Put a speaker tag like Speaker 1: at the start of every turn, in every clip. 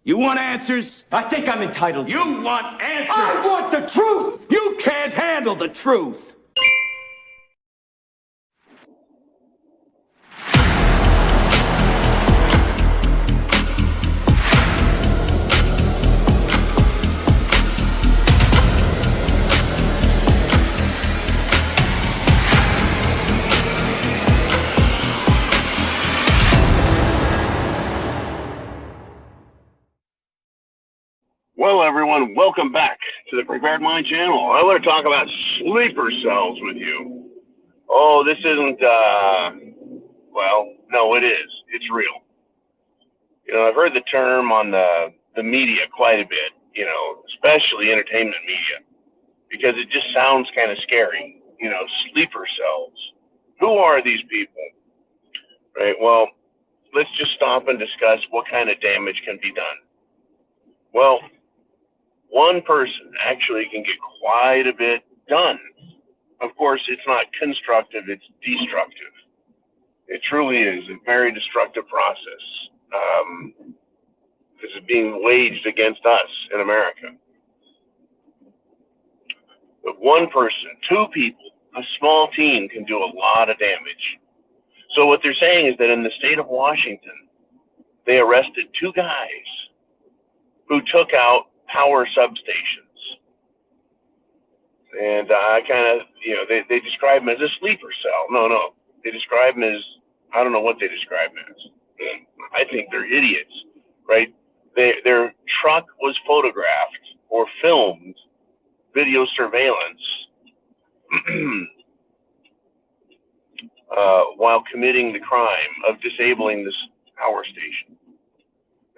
Speaker 1: You want answers?
Speaker 2: I think I'm entitled.
Speaker 1: You want answers?
Speaker 2: I want the truth!
Speaker 1: You can't handle the truth!
Speaker 3: Well, everyone, welcome back to the Prepared Mind channel. I want to talk about sleeper cells with you. Oh, this isn't, well, no, it is. It's real. You know, I've heard the term on the media quite a bit, you know, especially entertainment media, because it just sounds kind of scary. You know, sleeper cells. Who are these people? Right, well, let's just stop and discuss what kind of damage can be done. Well, one person actually can get quite a bit done. Of course, it's not constructive, it's destructive. It truly is a very destructive process. This is being waged against us in America. But one person, two people, a small team can do a lot of damage. So what they're saying is that in the state of Washington, they arrested two guys who took out power substations. And I kind of, you know, they describe them as a sleeper cell. No. They describe them as, I don't know what they describe them as. I think they're idiots, right? Their truck was photographed or filmed, video surveillance, while committing the crime of disabling this power station.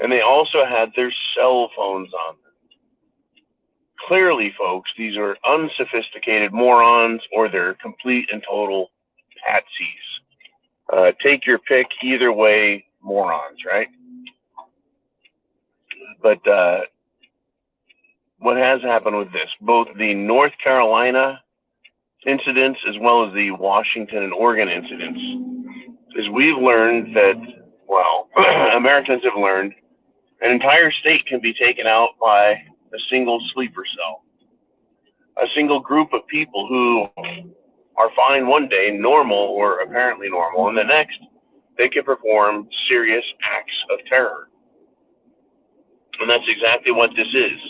Speaker 3: And they also had their cell phones on them. Clearly, folks, these are unsophisticated morons, or they're complete and total patsies. Take your pick, either way, morons, right? But what has happened with this, both the North Carolina incidents as well as the Washington and Oregon incidents, is we've learned that, well, Americans have learned an entire state can be taken out by a single sleeper cell, a single group of people who are fine one day, normal or apparently normal, and the next they can perform serious acts of terror. And that's exactly what this is.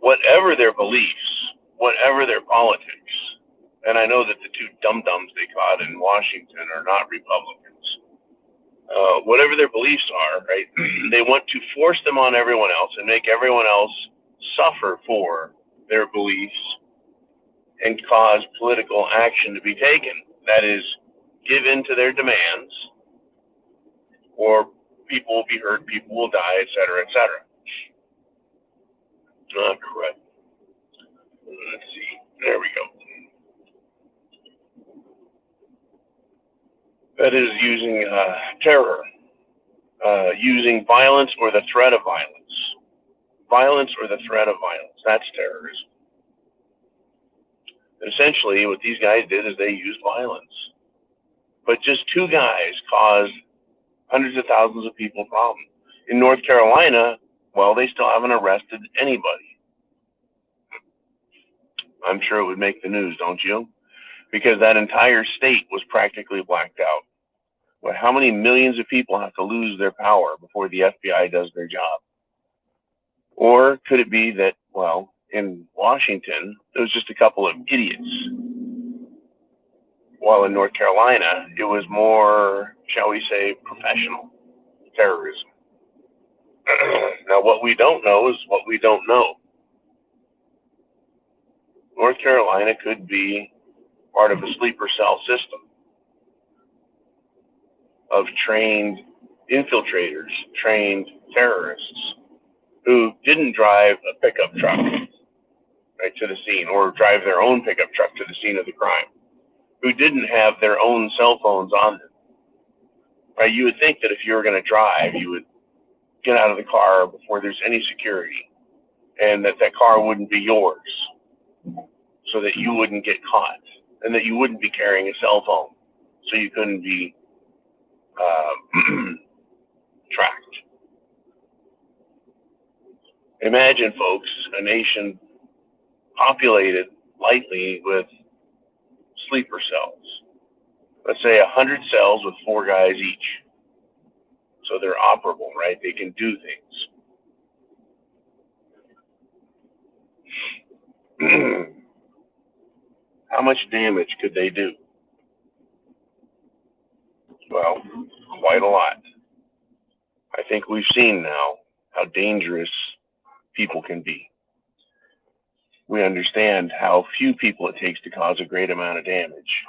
Speaker 3: Whatever their beliefs, whatever their politics, and I know that the two dum-dums they caught in Washington are not Republicans. Whatever their beliefs are, right, they want to force them on everyone else and make everyone else suffer for their beliefs and cause political action to be taken. That is, give in to their demands, or people will be hurt, people will die, et cetera, et cetera. Correct. Let's see. There we go. That is using terror, using violence or the threat of violence. Violence or the threat of violence. That's terrorism. Essentially, what these guys did is they used violence. But just two guys caused hundreds of thousands of people problems. In North Carolina, well, they still haven't arrested anybody. I'm sure it would make the news, don't you? Because that entire state was practically blacked out. Well, how many millions of people have to lose their power before the FBI does their job? Or could it be that, well, in Washington, it was just a couple of idiots, while in North Carolina, it was more, shall we say, professional terrorism? Now, what we don't know is what we don't know. North Carolina could be part of a sleeper cell system of trained infiltrators, trained terrorists who didn't drive a pickup truck right to the scene, or drive their own pickup truck to the scene of the crime, who didn't have their own cell phones on them. Right? You would think that if you were going to drive, you would get out of the car before there's any security, and that car wouldn't be yours, so that you wouldn't get caught, and that you wouldn't be carrying a cell phone, so you couldn't be Imagine, folks, a nation populated lightly with sleeper cells. Let's say 100 cells with 4 guys each. So they're operable, right? They can do things. How much damage could they do? Well, quite a lot. I think we've seen now how dangerous people can be. We understand how few people it takes to cause a great amount of damage.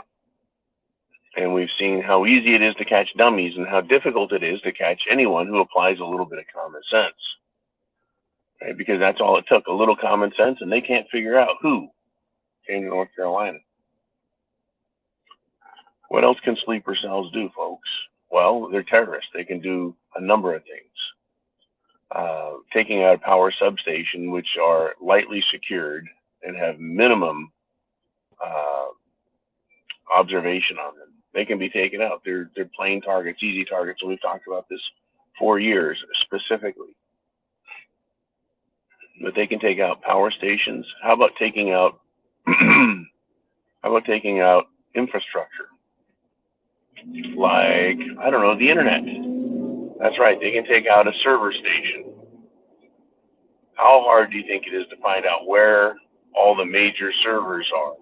Speaker 3: And we've seen how easy it is to catch dummies and how difficult it is to catch anyone who applies a little bit of common sense. Right? Because that's all it took, a little common sense, and they can't figure out who came to North Carolina. What else can sleeper cells do, folks? Well, they're terrorists. They can do a number of things. Taking out a power substation, which are lightly secured and have minimum observation on them. They can be taken out. They're plain targets, easy targets. And we've talked about this for years specifically. But they can take out power stations. How about taking out infrastructure? Like, I don't know, the internet. That's right, they can take out a server station. How hard do you think it is to find out where all the major servers are?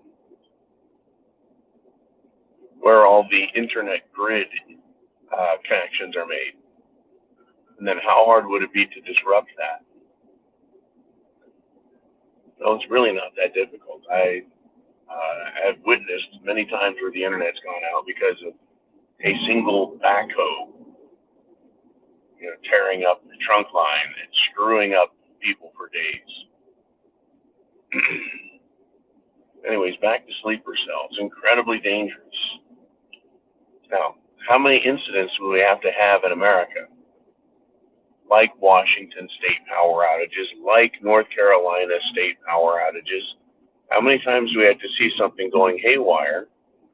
Speaker 3: Where all the internet grid connections are made? And then how hard would it be to disrupt that? No, it's really not that difficult. I have witnessed many times where the internet's gone out because of a single backhoe, tearing up the trunk line and screwing up people for days. Anyways, back to sleeper cells. Incredibly dangerous. Now, how many incidents will we have to have in America? Like Washington state power outages, like North Carolina state power outages. How many times do we have to see something going haywire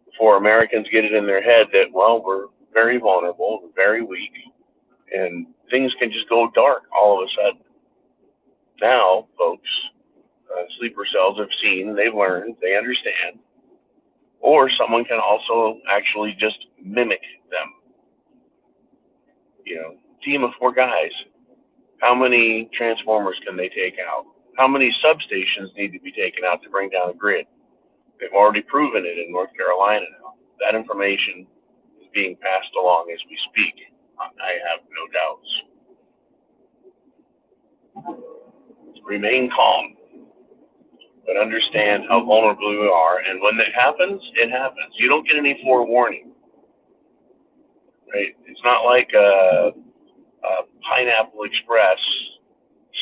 Speaker 3: before Americans get it in their head that, well, we're very vulnerable, we're very weak, and things can just go dark all of a sudden. Now, folks, sleeper cells have seen, they've learned, they understand, or someone can also actually just mimic them. Team of 4 guys. How many transformers can they take out? How many substations need to be taken out to bring down a grid? They've already proven it in North Carolina now. That information is being passed along as we speak. I have no doubts. Remain calm, but understand how vulnerable we are. And when that happens, it happens. You don't get any forewarning, right? It's not like a Pineapple Express,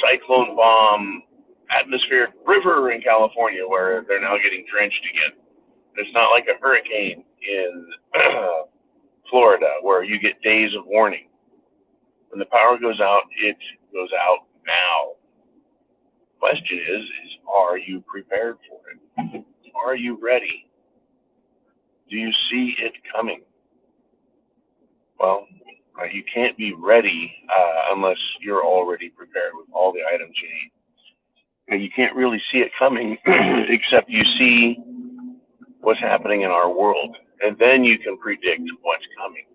Speaker 3: cyclone bomb, atmospheric river in California where they're now getting drenched again. It's not like a hurricane in Florida where you get days of warning. When the power goes out, it goes out now. Question is are you prepared for it? Are you ready? Do you see it coming? Well, you can't be ready unless you're already prepared with all the items you need. And you can't really see it coming except you see what's happening in our world. And then you can predict what's coming.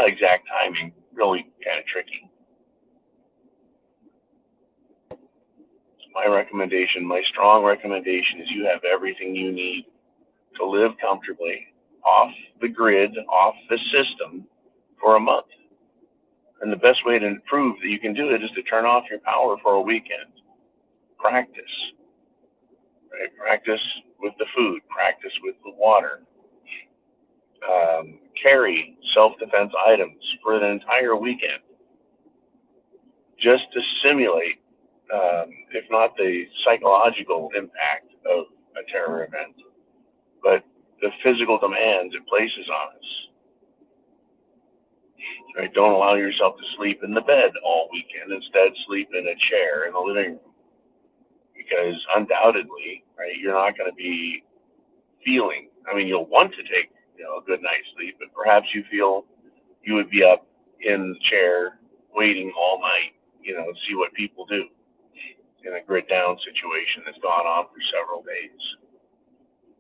Speaker 3: Exact timing, really kind of tricky. My strong recommendation is you have everything you need to live comfortably off the grid, off the system for a month. And the best way to prove that you can do it is to turn off your power for a weekend. Practice. Right? Practice with the food. Practice with the water. Carry self-defense items for an entire weekend. Just to simulate, if not the psychological impact of a terror event, but the physical demands it places on us. Right? Don't allow yourself to sleep in the bed all weekend. Instead, sleep in a chair in the living room. Because undoubtedly, right, you're not going to be feeling, you'll want to take a good night's sleep, but perhaps you feel you would be up in the chair waiting all night, to see what people do. in a grid down situation that's gone on for several days.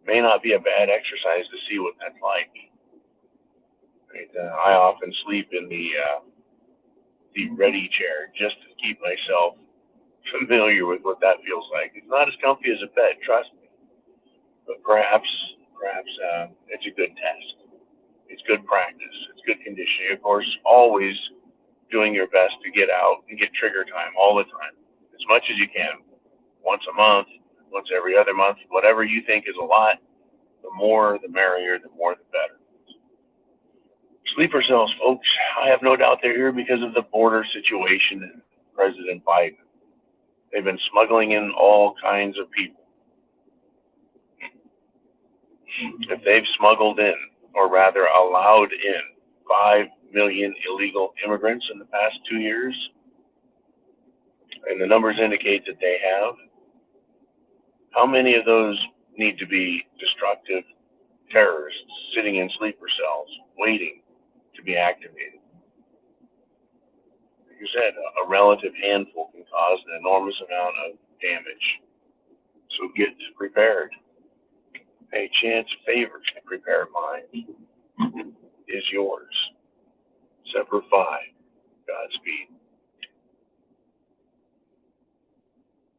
Speaker 3: May not be a bad exercise to see what that's like. Right? I often sleep in the ready chair just to keep myself familiar with what that feels like. It's not as comfy as a bed, trust me, but perhaps it's a good test. It's good practice. It's good conditioning. Of course, always doing your best to get out and get trigger time all the time, as much as you can, once a month, once every other month, whatever you think is a lot. The more, the merrier. The more, the better. Sleeper cells, folks, I have no doubt they're here because of the border situation and President Biden. They've been smuggling in all kinds of people. If they've smuggled in, or rather allowed in, 5 million illegal immigrants in the past 2 years, and the numbers indicate that they have, how many of those need to be destructive terrorists sitting in sleeper cells waiting to be activated? Like you said, a relative handful can cause an enormous amount of damage. So get prepared. Hey, chance favors the prepared